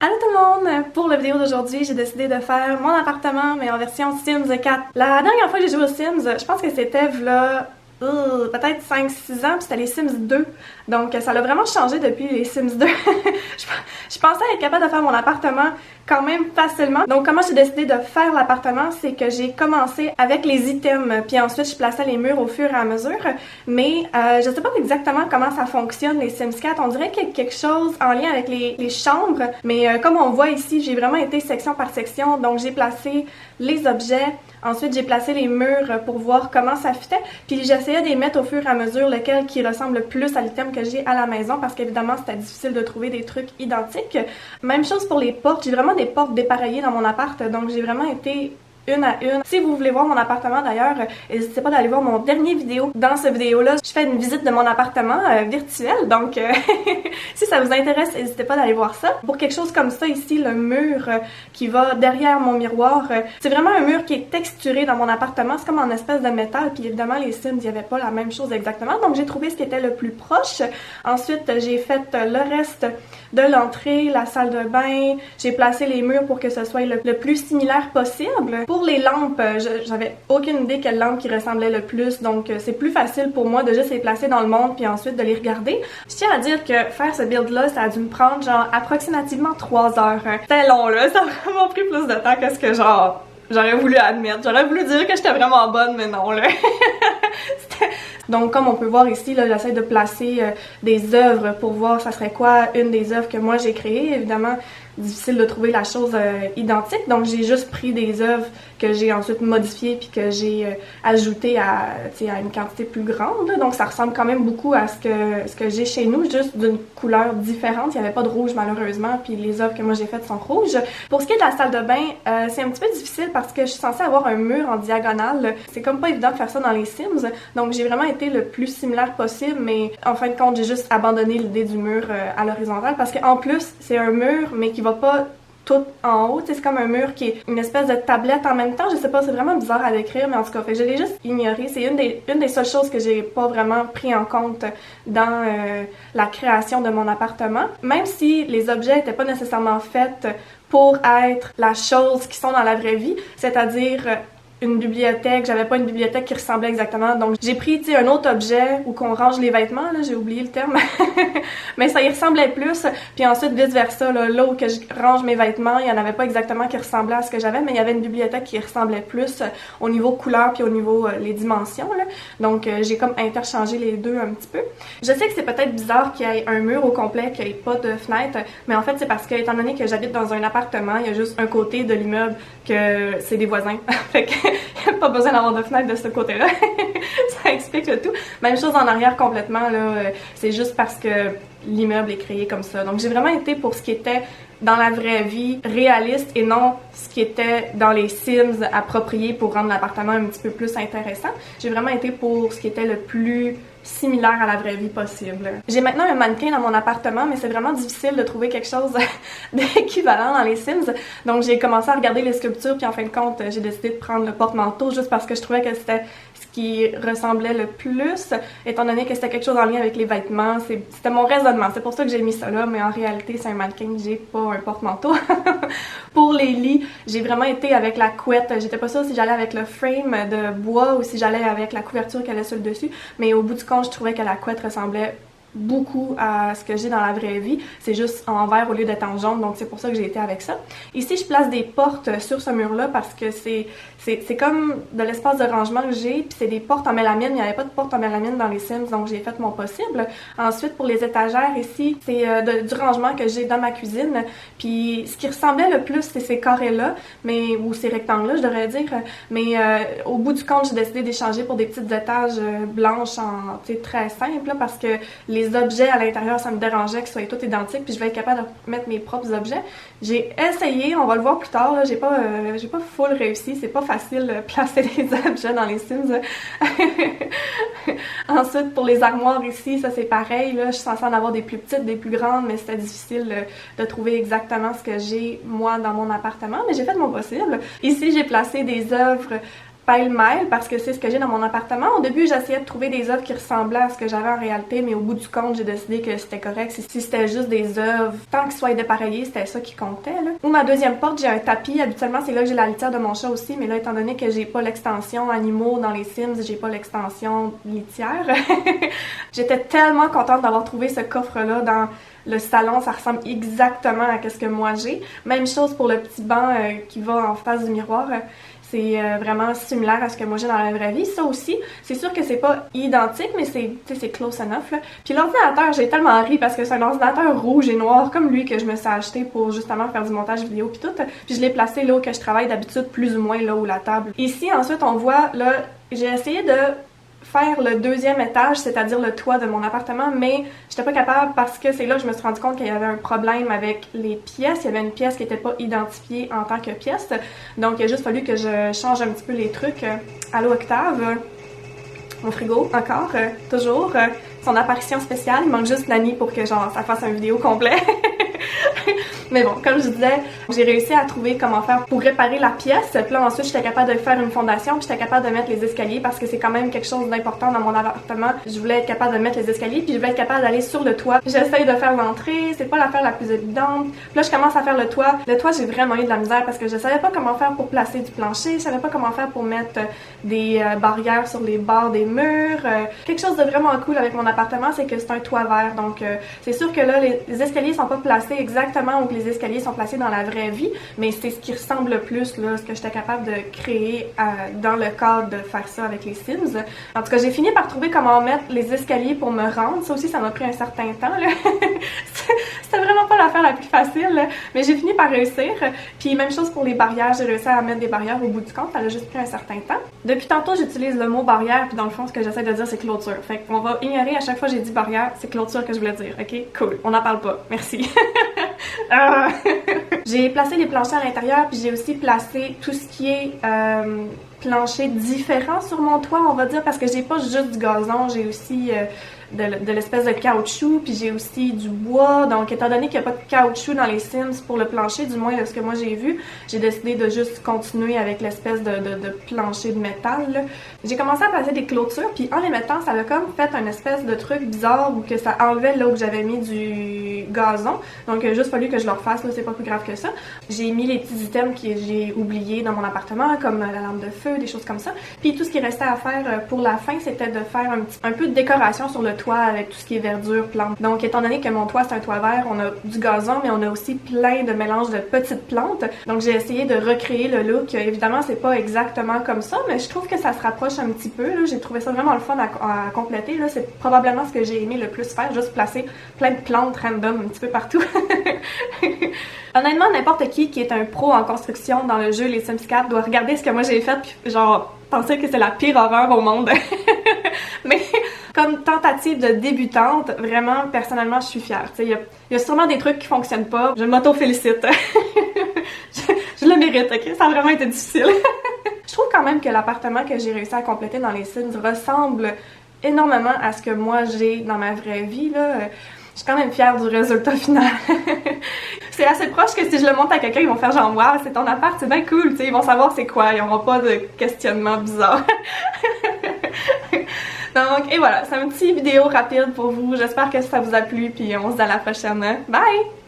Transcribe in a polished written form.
Allô tout le monde! Pour la vidéo d'aujourd'hui, j'ai décidé de faire mon appartement, mais en version Sims 4. La dernière fois que j'ai joué aux Sims, je pense que c'était là peut-être 5-6 ans, puis c'était les Sims 2. Donc ça l'a vraiment changé depuis les Sims 2. je pensais être capable de faire mon appartement quand même facilement. Donc comment j'ai décidé de faire l'appartement, c'est que j'ai commencé avec les items, puis ensuite je plaçais les murs au fur et à mesure. Mais je sais pas exactement comment ça fonctionne les Sims 4. On dirait qu'il y a quelque chose en lien avec les chambres, mais comme on voit ici, j'ai vraiment été section par section. Donc j'ai placé les objets, ensuite j'ai placé les murs pour voir comment ça fitait, puis j'essayais de les mettre au fur et à mesure lequel qui ressemble le plus à l'item que j'ai à la maison, parce qu'évidemment c'était difficile de trouver des trucs identiques. Même chose pour les portes, j'ai vraiment des portes dépareillées dans mon appart, donc j'ai vraiment été une à une. Si vous voulez voir mon appartement d'ailleurs, n'hésitez pas d'aller voir mon dernier vidéo. Dans cette vidéo-là, je fais une visite de mon appartement virtuel, donc si ça vous intéresse, n'hésitez pas d'aller voir ça. Pour quelque chose comme ça ici, le mur qui va derrière mon miroir, c'est vraiment un mur qui est texturé dans mon appartement, c'est comme en espèce de métal, puis évidemment les Sims, il n'y avait pas la même chose exactement, donc j'ai trouvé ce qui était le plus proche. Ensuite, j'ai fait le reste de l'entrée, la salle de bain, j'ai placé les murs pour que ce soit le plus similaire possible. Pour les lampes, j'avais aucune idée quelle lampe qui ressemblait le plus, donc c'est plus facile pour moi de juste les placer dans le monde puis ensuite de les regarder. Je tiens à dire que faire ce build-là, ça a dû me prendre genre approximativement 3 heures. C'était long là, ça a vraiment pris plus de temps que ce que genre j'aurais voulu admettre. J'aurais voulu dire que j'étais vraiment bonne, mais non là. Donc comme on peut voir ici, là, j'essaie de placer des œuvres pour voir ça serait quoi une des œuvres que moi j'ai créées. Évidemment, difficile de trouver la chose identique, donc j'ai juste pris des œuvres que j'ai ensuite modifiées puis que j'ai ajoutées à une quantité plus grande, là. Donc ça ressemble quand même beaucoup à ce que j'ai chez nous, juste d'une couleur différente. Il n'y avait pas de rouge malheureusement, puis les œuvres que moi j'ai faites sont rouges. Pour ce qui est de la salle de bain, c'est un petit peu difficile parce que je suis censée avoir un mur en diagonale. C'est comme pas évident de faire ça dans les Sims, donc j'ai vraiment été le plus similaire possible, mais en fin de compte j'ai juste abandonné l'idée du mur à l'horizontale parce qu'en plus c'est un mur mais qui va pas tout en haut, c'est comme un mur qui est une espèce de tablette en même temps, je sais pas, c'est vraiment bizarre à décrire, mais en tout cas, je l'ai juste ignoré. C'est une des seules choses que j'ai pas vraiment pris en compte dans la création de mon appartement. Même si les objets étaient pas nécessairement faits pour être la chose qui sont dans la vraie vie, c'est-à-dire une bibliothèque, j'avais pas une bibliothèque qui ressemblait exactement, donc j'ai pris un autre objet où qu'on range les vêtements, là, j'ai oublié le terme, mais ça y ressemblait plus, puis ensuite vice versa, là où que je range mes vêtements, il y en avait pas exactement qui ressemblait à ce que j'avais, mais il y avait une bibliothèque qui ressemblait plus au niveau couleur puis au niveau les dimensions, là. Donc j'ai comme interchangé les deux un petit peu. Je sais que c'est peut-être bizarre qu'il y ait un mur au complet, qu'il n'y ait pas de fenêtre, mais en fait c'est parce que étant donné que j'habite dans un appartement, il y a juste un côté de l'immeuble que c'est des voisins, fait que il n'y a pas besoin d'avoir de fenêtre de ce côté-là. Ça explique le tout. Même chose en arrière complètement, là, c'est juste parce que l'immeuble est créé comme ça. Donc j'ai vraiment été pour ce qui était dans la vraie vie réaliste et non ce qui était dans les Sims approprié pour rendre l'appartement un petit peu plus intéressant. J'ai vraiment été pour ce qui était le plus similaire à la vraie vie possible. J'ai maintenant un mannequin dans mon appartement, mais c'est vraiment difficile de trouver quelque chose d'équivalent dans les Sims. Donc j'ai commencé à regarder les sculptures, puis en fin de compte, j'ai décidé de prendre le porte-manteau juste parce que je trouvais que c'était ce qui ressemblait le plus, étant donné que c'était quelque chose en lien avec les vêtements. C'était mon raisonnement, c'est pour ça que j'ai mis ça là, mais en réalité c'est un mannequin, j'ai pas un porte-manteau. Pour les lits, j'ai vraiment été avec la couette. J'étais pas sûre si j'allais avec le frame de bois ou si j'allais avec la couverture qu'elle a sur le dessus, mais au bout du compte, je trouvais que la couette ressemblait beaucoup à ce que j'ai dans la vraie vie. C'est juste en vert au lieu d'être en jaune, donc c'est pour ça que j'ai été avec ça. Ici, je place des portes sur ce mur-là parce que c'est comme de l'espace de rangement que j'ai, puis c'est des portes en mélamine. Il n'y avait pas de porte en mélamine dans les Sims, donc j'ai fait mon possible. Ensuite, pour les étagères ici, c'est du rangement que j'ai dans ma cuisine, puis ce qui ressemblait le plus, c'est ces carrés-là, ou ces rectangles-là, je devrais dire, mais au bout du compte, j'ai décidé d'échanger pour des petites étages blanches très simples, là, parce que les objets à l'intérieur, ça me dérangeait qu'ils soient tous identiques, puis je vais être capable de mettre mes propres objets. J'ai essayé, on va le voir plus tard, là, j'ai pas full réussi, c'est pas facile de placer des objets dans les Sims. Ensuite, pour les armoires ici, ça c'est pareil, là, je suis censée en avoir des plus petites, des plus grandes, mais c'était difficile de trouver exactement ce que j'ai, moi, dans mon appartement, mais j'ai fait de mon possible. Ici, j'ai placé des œuvres pêle-mêle parce que c'est ce que j'ai dans mon appartement. Au début, j'essayais de trouver des œuvres qui ressemblaient à ce que j'avais en réalité, mais au bout du compte, j'ai décidé que c'était correct. Si c'était juste des œuvres, tant qu'ils soient dépareillés, c'était ça qui comptait, là. Ou ma deuxième porte, j'ai un tapis. Habituellement, c'est là que j'ai la litière de mon chat aussi, mais là, étant donné que j'ai pas l'extension animaux dans les Sims, j'ai pas l'extension litière. J'étais tellement contente d'avoir trouvé ce coffre-là dans le salon, ça ressemble exactement à ce que moi j'ai. Même chose pour le petit banc qui va en face du miroir. C'est vraiment similaire à ce que moi j'ai dans la vraie vie. Ça aussi, c'est sûr que c'est pas identique, mais c'est close enough, là. Puis l'ordinateur, j'ai tellement ri parce que c'est un ordinateur rouge et noir comme lui que je me suis acheté pour justement faire du montage vidéo puis tout. Puis je l'ai placé là où que je travaille d'habitude, plus ou moins là où la table. Ici, ensuite, on voit, là, j'ai essayé de faire le deuxième étage, c'est-à-dire le toit de mon appartement, mais j'étais pas capable parce que c'est là que je me suis rendu compte qu'il y avait un problème avec les pièces. Il y avait une pièce qui était pas identifiée en tant que pièce, donc il a juste fallu que je change un petit peu les trucs. Allô Octave, mon frigo, encore, toujours, son apparition spéciale, il manque juste Nani pour que genre ça fasse une vidéo complète. Mais bon, comme je disais, j'ai réussi à trouver comment faire pour réparer la pièce. Puis là, ensuite, j'étais capable de faire une fondation, puis j'étais capable de mettre les escaliers parce que c'est quand même quelque chose d'important dans mon appartement. Je voulais être capable de mettre les escaliers, puis je voulais être capable d'aller sur le toit. J'essaye de faire l'entrée, c'est pas l'affaire la plus évidente. Puis là, je commence à faire le toit. Le toit, j'ai vraiment eu de la misère parce que je savais pas comment faire pour placer du plancher, je savais pas comment faire pour mettre des barrières sur les bords des murs. Quelque chose de vraiment cool avec mon appartement, c'est que c'est un toit vert. Donc, c'est sûr que là, les escaliers sont pas placés exactement où les escaliers sont placés dans la vraie vie, mais c'est ce qui ressemble le plus, là, ce que j'étais capable de créer dans le cadre de faire ça avec les Sims. En tout cas, j'ai fini par trouver comment mettre les escaliers pour me rendre. Ça aussi, ça m'a pris un certain temps, là. C'était vraiment pas l'affaire la plus facile, là. Mais j'ai fini par réussir. Puis même chose pour les barrières, j'ai réussi à mettre des barrières au bout du compte, ça a juste pris un certain temps. Depuis tantôt, j'utilise le mot barrière, puis dans le fond, ce que j'essaie de dire, c'est clôture. Fait qu'on va ignorer à chaque fois que j'ai dit barrière, c'est clôture que je voulais dire, ok? Cool, on n'en parle pas, merci. J'ai placé les planchers à l'intérieur, puis j'ai aussi placé tout ce qui est plancher différent sur mon toit, on va dire, parce que j'ai pas juste du gazon, j'ai aussi de l'espèce de caoutchouc, puis j'ai aussi du bois. Donc, étant donné qu'il n'y a pas de caoutchouc dans les Sims pour le plancher, du moins de ce que moi j'ai vu, j'ai décidé de juste continuer avec l'espèce de plancher de métal. J'ai commencé à placer des clôtures, puis en les mettant, ça a comme fait un espèce de truc bizarre où que ça enlevait là où j'avais mis du gazon. Donc, il a juste fallu que je le refasse, là, c'est pas plus grave que ça. J'ai mis les petits items que j'ai oubliés dans mon appartement, comme la lampe de feu, des choses comme ça. Puis tout ce qui restait à faire pour la fin, c'était de faire un peu de décoration sur le toit avec tout ce qui est verdure, plantes. Donc, étant donné que mon toit, c'est un toit vert, on a du gazon, mais on a aussi plein de mélanges de petites plantes. Donc, j'ai essayé de recréer le look. Évidemment, c'est pas exactement comme ça, mais je trouve que ça se rapproche un petit peu. J'ai trouvé ça vraiment le fun à compléter. Là. C'est probablement ce que j'ai aimé le plus faire, juste placer plein de plantes random un petit peu partout. Honnêtement, n'importe qui est un pro en construction dans le jeu Les Sims 4 doit regarder ce que moi j'ai fait puis genre penser que c'est la pire horreur au monde. Mais comme tentative de débutante, vraiment, personnellement, je suis fière. Il y a sûrement des trucs qui fonctionnent pas. Je m'auto-félicite. je le mérite, ok? Ça a vraiment été difficile. Je trouve quand même que l'appartement que j'ai réussi à compléter dans les Sims ressemble énormément à ce que moi j'ai dans ma vraie vie, là. Je suis quand même fière du résultat final. C'est assez proche que si je le montre à quelqu'un, ils vont faire genre « Wow, c'est ton appart, c'est bien cool! » Ils vont savoir c'est quoi, ils n'auront pas de questionnement bizarre. Donc, et voilà, c'est une petite vidéo rapide pour vous. J'espère que ça vous a plu, puis on se dit à la prochaine. Bye!